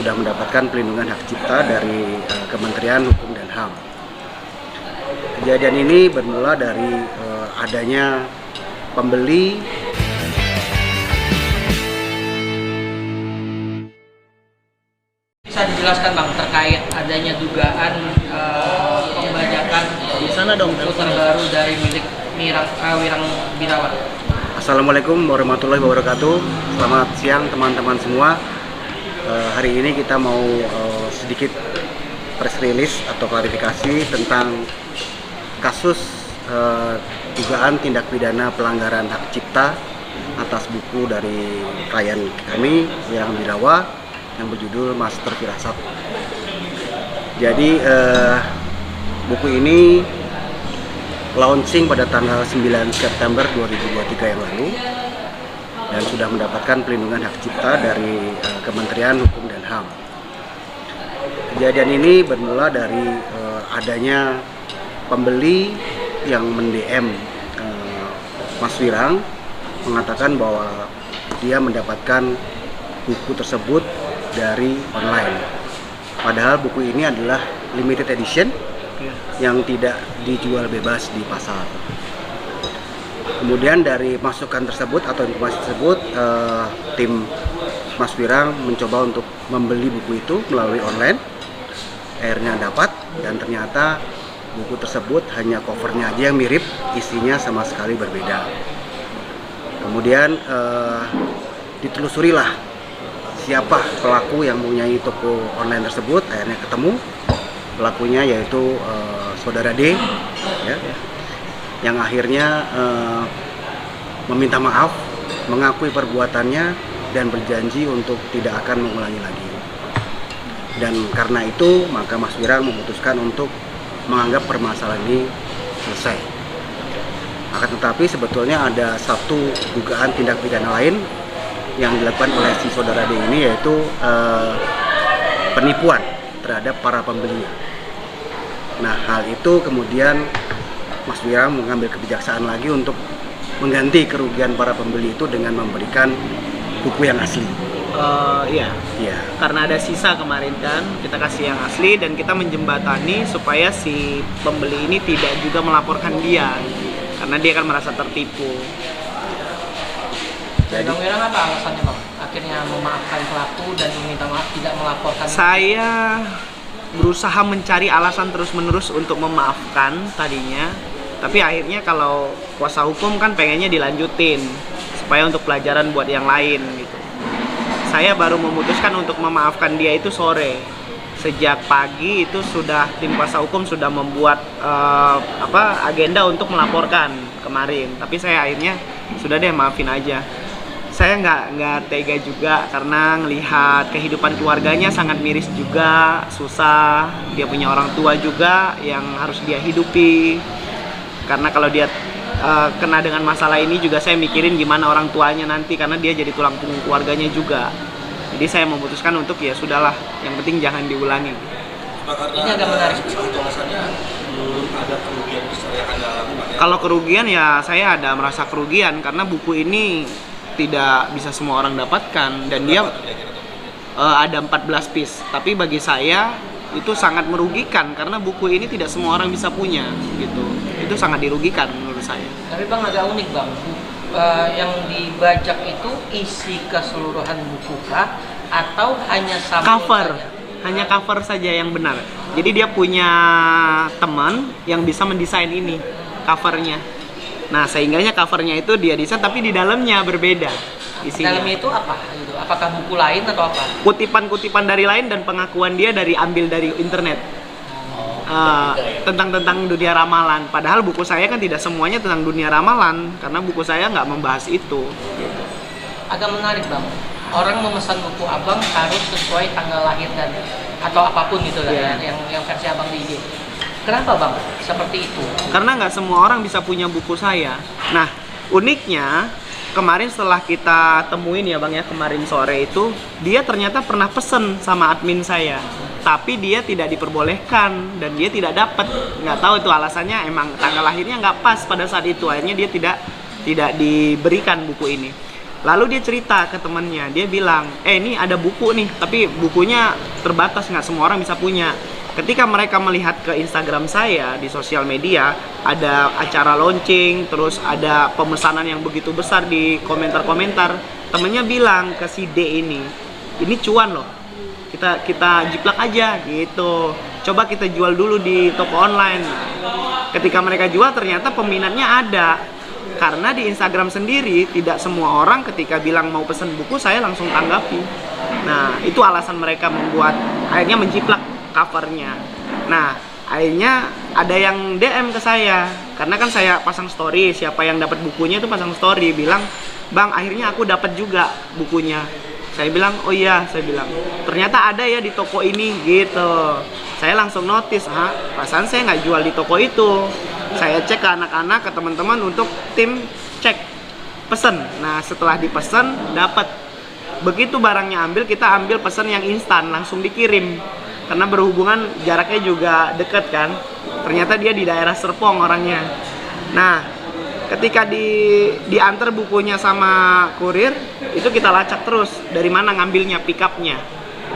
sudah mendapatkan pelindungan hak cipta dari Kementerian Hukum dan HAM. Kejadian ini bermula dari adanya pembeli Bisa dijelaskan Bang terkait adanya dugaan pembajakan di sana dong skuter baru dari milik Wirang Birawa. Assalamualaikum warahmatullahi wabarakatuh. Selamat siang teman-teman semua. Hari ini kita mau sedikit press release atau klarifikasi tentang kasus dugaan tindak pidana pelanggaran hak cipta atas buku dari klien kami Wirang Birawa yang berjudul Master Firasat. Jadi buku ini launching pada tanggal 9 September 2023 yang lalu dan sudah mendapatkan pelindungan hak cipta dari Kementerian Hukum dan HAM. Kejadian ini bermula dari adanya pembeli yang mend-DM Mas Wirang mengatakan bahwa dia mendapatkan buku tersebut dari online. Padahal buku ini adalah limited edition yang tidak dijual bebas di pasar. Kemudian dari masukan tersebut atau informasi tersebut, tim Mas Wirang mencoba untuk membeli buku itu melalui online. Akhirnya dapat, dan ternyata buku tersebut hanya covernya aja yang mirip, isinya sama sekali berbeda. Kemudian ditelusurilah siapa pelaku yang mempunyai toko online tersebut. Akhirnya ketemu pelakunya, yaitu saudara D, ya, yang akhirnya meminta maaf, mengakui perbuatannya, dan berjanji untuk tidak akan mengulangi lagi. Dan karena itu maka Mas Wirang memutuskan untuk menganggap permasalahan ini selesai. Akan tetapi sebetulnya ada satu dugaan tindak pidana lain yang dilakukan oleh si saudara D ini, yaitu penipuan terhadap para pembelinya. Nah, hal itu kemudian Mas Wirang mengambil kebijaksanaan lagi untuk mengganti kerugian para pembeli itu dengan memberikan buku yang asli. Iya. Karena ada sisa kemarin kan, kita kasih yang asli dan kita menjembatani supaya si pembeli ini tidak juga melaporkan dia, karena dia kan merasa tertipu. Jadi Bang Wirang apa alasannya Bang? Akhirnya memaafkan pelaku dan meminta maaf tidak melaporkan. Saya berusaha mencari alasan terus-menerus untuk memaafkan tadinya, tapi akhirnya kalau kuasa hukum kan pengennya dilanjutin supaya untuk pelajaran buat yang lain gitu. Saya baru memutuskan untuk memaafkan dia itu sore. Sejak pagi itu sudah tim kuasa hukum sudah membuat agenda untuk melaporkan kemarin, tapi saya akhirnya sudah deh maafin aja. Saya nggak tega juga karena ngelihat kehidupan keluarganya sangat miris juga, susah. Dia punya orang tua juga yang harus dia hidupi. Karena kalau dia kena dengan masalah ini juga saya mikirin gimana orang tuanya nanti, karena dia jadi tulang punggung keluarganya juga. Jadi saya memutuskan untuk ya sudahlah, yang penting jangan diulangi. Ini agak menarik. Ada kerugian besar yang Anda lakukan ya? Kalau kerugian ya saya ada merasa kerugian karena buku ini tidak bisa semua orang dapatkan dan dia ada 14 piece. Tapi bagi saya itu sangat merugikan karena buku ini tidak semua orang bisa punya gitu. Itu sangat dirugikan menurut saya. Tapi Bang agak unik Bang. Yang dibajak itu isi keseluruhan buku kah atau hanya sampul Cover. saja? Hanya cover saja yang benar. Jadi dia punya teman yang bisa mendesain ini covernya. Nah, sehingganya covernya itu dia desain tapi di dalamnya berbeda isinya. Dalamnya itu apa gitu? Apakah buku lain atau apa? Kutipan-kutipan dari lain dan pengakuan dia ambil dari internet. Tentang dunia ramalan. Padahal buku saya kan tidak semuanya tentang dunia ramalan karena buku saya nggak membahas itu. Agak menarik Bang. Orang memesan buku Abang harus sesuai tanggal lahir dan atau apapun gitu lah yang versi Abang di IG. Kenapa Bang seperti itu? Karena nggak semua orang bisa punya buku saya. Nah, uniknya kemarin setelah kita temuin ya Bang ya, kemarin sore itu dia ternyata pernah pesen sama admin saya, tapi dia tidak diperbolehkan dan dia tidak dapat. Nggak tahu itu alasannya, emang tanggal lahirnya nggak pas pada saat itu, akhirnya dia tidak diberikan buku ini. Lalu dia cerita ke temannya, dia bilang, ini ada buku nih, tapi bukunya terbatas, nggak semua orang bisa punya. Ketika mereka melihat ke Instagram saya di sosial media, ada acara launching, terus ada pemesanan yang begitu besar di komentar-komentar, temennya bilang ke si D ini cuan loh, kita jiplak aja gitu, coba kita jual dulu di toko online. Ketika mereka jual, ternyata peminatnya ada. Karena di Instagram sendiri tidak semua orang ketika bilang mau pesen buku saya langsung tanggapi. Nah, itu alasan mereka membuat akhirnya menjiplak covernya. Nah, akhirnya ada yang DM ke saya karena kan saya pasang story, siapa yang dapat bukunya itu pasang story bilang, "Bang, akhirnya aku dapat juga bukunya." Saya bilang, "Oh iya," saya bilang, "ternyata ada ya di toko ini," gitu. Saya langsung notice, perasaan saya nggak jual di toko itu. Saya cek ke anak-anak, ke teman-teman untuk tim cek pesen. Nah, setelah dipesen dapat. Begitu barangnya ambil, kita ambil pesen yang instan langsung dikirim. Karena berhubungan jaraknya juga deket kan. Ternyata dia di daerah Serpong orangnya. Nah, ketika diantar bukunya sama kurir, itu kita lacak terus dari mana ngambilnya, pick up-nya.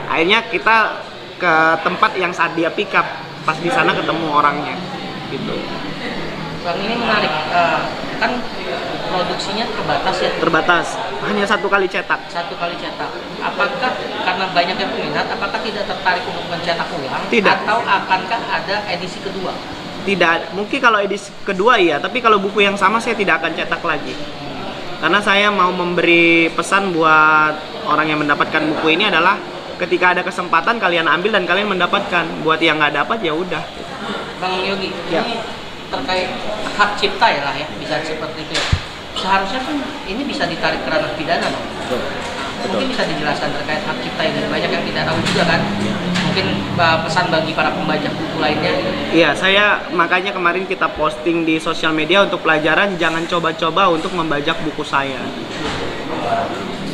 Akhirnya kita ke tempat yang saat dia pick up, pas di sana ketemu orangnya gitu. Bang, ini menarik, kan produksinya terbatas ya? Terbatas, hanya 1 kali cetak. 1 kali cetak. Apakah karena banyak yang peminat, apakah tidak tertarik untuk mencetak ulang? Tidak. Atau akankah ada edisi kedua? Tidak, mungkin kalau edisi kedua iya, tapi kalau buku yang sama saya tidak akan cetak lagi. Karena saya mau memberi pesan buat orang yang mendapatkan buku ini adalah ketika ada kesempatan kalian ambil dan kalian mendapatkan. Buat yang nggak dapat ya udah. Bang Yogi, Ya. ini terkait hak cipta ya lah ya, bisa seperti itu ya. Seharusnya kan ini bisa ditarik ke ranah pidana, Bang. Betul. Mungkin bisa dijelaskan terkait hak cipta ini, banyak yang tidak tahu juga kan. Mungkin pesan bagi para pembajak buku lainnya. Iya, saya makanya kemarin kita posting di sosial media untuk pelajaran, jangan coba-coba untuk membajak buku saya.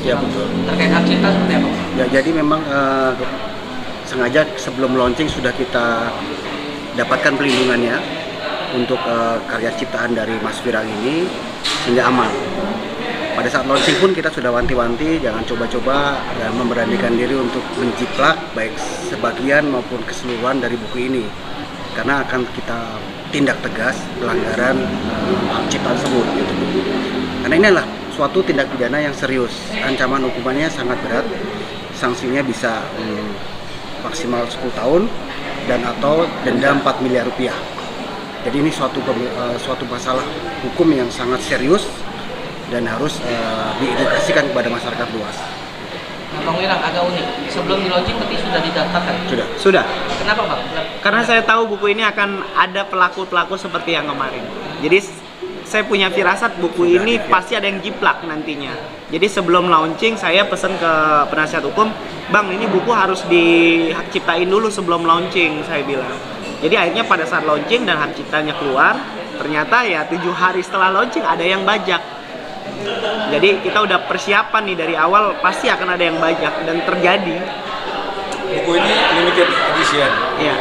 Ya betul. Terkait hak cipta seperti apa? Ya, jadi memang sengaja sebelum launching sudah kita dapatkan pelindungannya untuk karya ciptaan dari Mas Firang ini sehingga aman. Pada saat launching pun kita sudah wanti-wanti jangan coba-coba dan memberanikan diri untuk menjiplak baik sebagian maupun keseluruhan dari buku ini, karena akan kita tindak tegas pelanggaran hak cipta tersebut gitu. Karena ini adalah suatu tindak pidana yang serius, ancaman hukumannya sangat berat, sanksinya bisa maksimal 10 tahun dan atau denda 4 miliar rupiah. Jadi ini suatu masalah hukum yang sangat serius dan harus diedukasikan kepada masyarakat luas. Nah, Bang Wirang agak unik. Sebelum di launching berarti sudah didaftarkan. Sudah. Kenapa, Bang? Karena saya tahu buku ini akan ada pelaku-pelaku seperti yang kemarin. Jadi saya punya firasat buku ini pasti ada yang jiplak nantinya. Jadi sebelum launching saya pesan ke penasihat hukum, "Bang, ini buku harus dihak ciptain dulu sebelum launching," saya bilang. Jadi akhirnya pada saat launching dan hak ciptanya keluar, ternyata ya 7 hari setelah launching ada yang bajak. Jadi kita udah persiapan nih dari awal pasti akan ada yang bajak dan terjadi. Buku ini limited edition. Iya.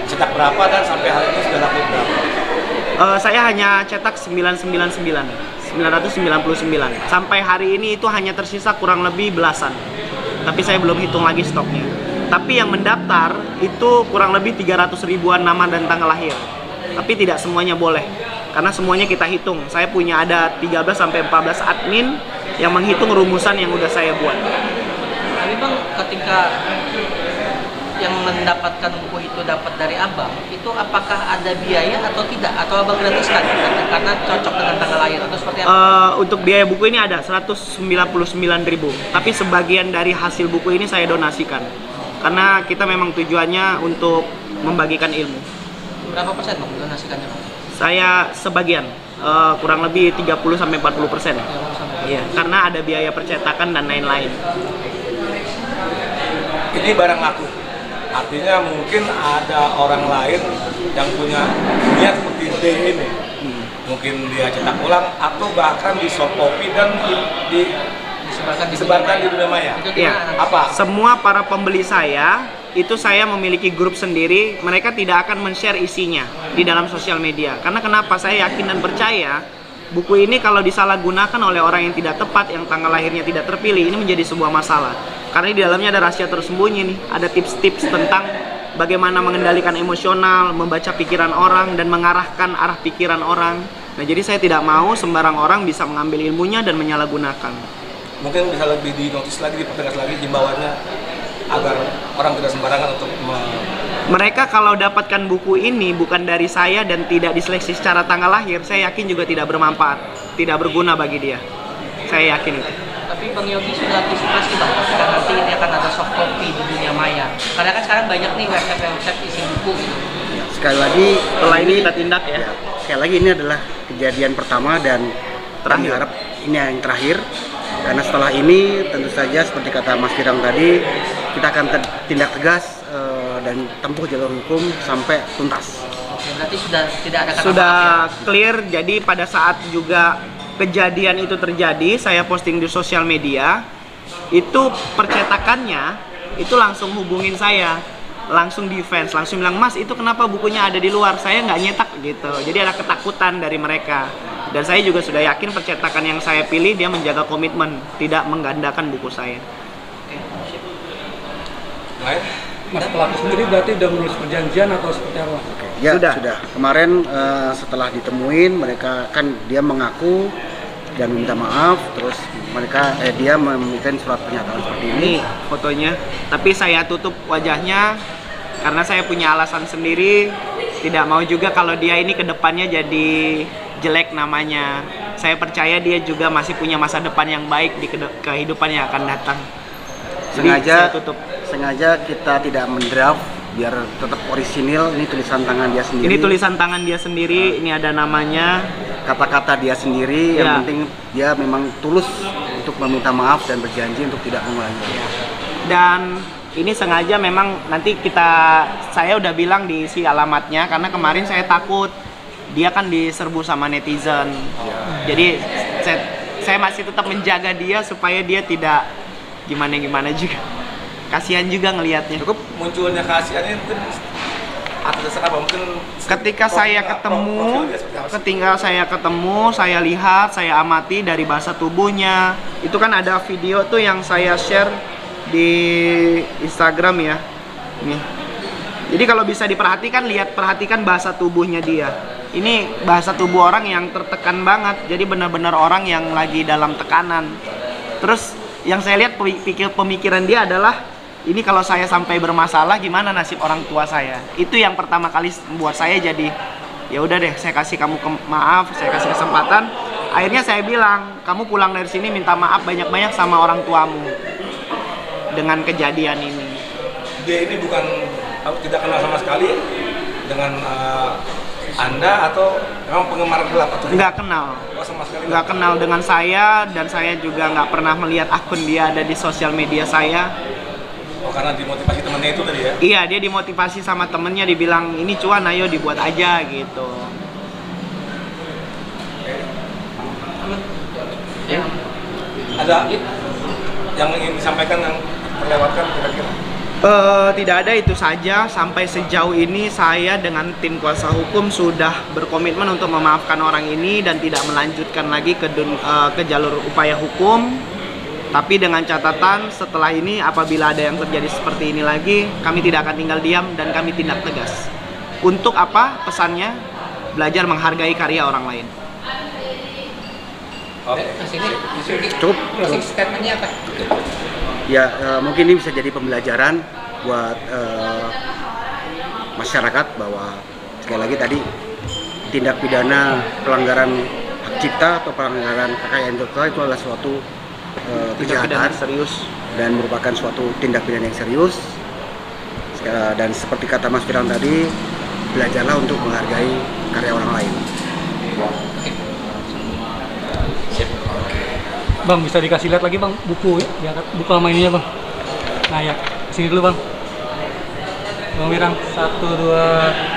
Cetak berapa dan sampai hari ini sudah laku berapa? Saya hanya cetak 999. Sampai hari ini itu hanya tersisa kurang lebih belasan. Tapi saya belum hitung lagi stoknya. Tapi yang mendaftar itu kurang lebih 300 ribuan nama dan tanggal lahir. Tapi tidak semuanya boleh. Karena semuanya kita hitung. Saya punya ada 13 sampai 14 admin yang menghitung rumusan yang udah saya buat. Tapi Bang, ketika yang mendapatkan buku itu dapat dari Abang, itu apakah ada biaya atau tidak? Atau Abang gratiskan? Karena cocok dengan tanggal lahir atau seperti apa? Untuk biaya buku ini ada 199.000. Tapi sebagian dari hasil buku ini saya donasikan. Karena kita memang tujuannya untuk membagikan ilmu. Berapa persen Bang donasikannya, Bang? Saya sebagian, kurang lebih 30-40%. Iya, karena ada biaya percetakan dan lain-lain. Ini barang laku. Artinya mungkin ada orang lain yang punya niat seperti D ini. Mungkin dia cetak ulang atau bahkan di soft copy dan disebarkan di dunia maya. Iya. Apa? Semua para pembeli saya itu saya memiliki grup sendiri, mereka tidak akan men-share isinya di dalam sosial media. Karena kenapa? Saya yakin dan percaya buku ini kalau disalahgunakan oleh orang yang tidak tepat, yang tanggal lahirnya tidak terpilih, ini menjadi sebuah masalah. Karena di dalamnya ada rahasia tersembunyi nih, ada tips-tips tentang bagaimana mengendalikan emosional, membaca pikiran orang, dan mengarahkan arah pikiran orang. Nah, jadi saya tidak mau sembarang orang bisa mengambil ilmunya dan menyalahgunakan. Mungkin bisa lebih dinotis lagi, dipertegas lagi himbauannya agar orang tidak sembarangan untuk Mereka kalau dapatkan buku ini bukan dari saya dan tidak diseleksi secara tanggal lahir, saya yakin juga tidak bermanfaat, tidak berguna bagi dia. Saya yakin itu. Tapi Bang Yogi sudah antisipasi Bang, ketika nanti ini akan ada soft copy di dunia maya. Karena kan sekarang banyak nih website isi buku gitu. Sekali lagi Setelah ini kita tindak ya. sekali lagi ini adalah kejadian pertama dan kami harap ini yang terakhir. Karena setelah ini tentu saja seperti kata Mas Firang tadi, kita akan tindak tegas dan tempuh jalur hukum sampai tuntas. Oke, berarti sudah tidak ada kata Sudah maaf ya? clear. Jadi pada saat juga kejadian itu terjadi, saya posting di sosial media, itu percetakannya itu langsung hubungin saya, langsung defense, langsung bilang, Mas itu kenapa bukunya ada di luar, saya nggak nyetak gitu. Jadi ada ketakutan dari mereka. Dan saya juga sudah yakin percetakan yang saya pilih dia menjaga komitmen, tidak menggandakan buku saya. Oke, sip. lain. Mas pelaku sendiri berarti udah menulis perjanjian atau seperti apa? Ya, Sudah. sudah. Kemarin setelah ditemuin, mereka kan dia mengaku dan meminta maaf, terus dia memberikan surat pernyataan seperti ini. Ini fotonya, tapi saya tutup wajahnya karena saya punya alasan sendiri. Tidak mau juga kalau dia ini kedepannya jadi jelek namanya. Saya percaya dia juga masih punya masa depan yang baik di kehidupan yang akan datang. Jadi saya tutup. Sengaja kita tidak mendraft biar tetap orisinil. Ini tulisan tangan dia sendiri. Ini tulisan tangan dia sendiri, ini ada namanya. Kata-kata dia sendiri. Ya. Yang penting dia memang tulus untuk meminta maaf dan berjanji untuk tidak mengulangi. Dan ini sengaja memang nanti saya udah bilang diisi alamatnya karena kemarin saya takut dia kan diserbu sama netizen. Jadi saya masih tetap menjaga dia supaya dia tidak gimana juga. Kasihan juga ngelihatnya. Cukup munculnya kasihan ini mungkin atas dasar apa? Mungkin Ketika saya ketemu, saya lihat, saya amati dari bahasa tubuhnya. Itu kan ada video tuh yang saya share di Instagram ya. Nih. Jadi kalau bisa diperhatikan, perhatikan bahasa tubuhnya dia. Ini bahasa tubuh orang yang tertekan banget. Jadi benar-benar orang yang lagi dalam tekanan. Terus yang saya lihat pemikiran dia adalah, ini kalau saya sampai bermasalah gimana nasib orang tua saya. Itu yang pertama kali membuat saya jadi, ya udah deh, saya kasih kamu maaf, saya kasih kesempatan. Akhirnya saya bilang, kamu pulang dari sini minta maaf banyak-banyak sama orang tuamu dengan kejadian ini. dia ini bukan tidak kenal sama sekali dengan Anda atau memang penggemar gelap atau Nggak kenal. Oh, sama sekali Nggak kenal dengan saya, dan saya juga nggak pernah melihat akun dia ada di sosial media saya. Oh, karena dimotivasi temannya itu tadi ya? Iya, dia dimotivasi sama temennya, dibilang ini cuan, ayo dibuat aja gitu. Ya. Ada yang ingin disampaikan yang terlewatkan kira-kira? Tidak ada, itu saja. Sampai sejauh ini saya dengan tim kuasa hukum sudah berkomitmen untuk memaafkan orang ini dan tidak melanjutkan lagi ke jalur upaya hukum. Tapi dengan catatan, setelah ini apabila ada yang terjadi seperti ini lagi, kami tidak akan tinggal diam dan kami tindak tegas. Untuk apa pesannya? Belajar menghargai karya orang lain. Oke. Mas ini, Cukup. closing statementnya apa? Ya, mungkin ini bisa jadi pembelajaran buat masyarakat bahwa sekali lagi tadi tindak pidana pelanggaran hak cipta atau pelanggaran kekayaan intelektual itu adalah suatu Tindak pidana kejahatan serius. dan merupakan suatu tindak pidana yang serius. Dan seperti kata Mas Firang tadi, belajarlah untuk menghargai karya orang lain. Bang, bisa dikasih lihat lagi bang buku ya, buku sama ininya bang. Nah ya, sini dulu bang. Bang Wirang, 1, 2,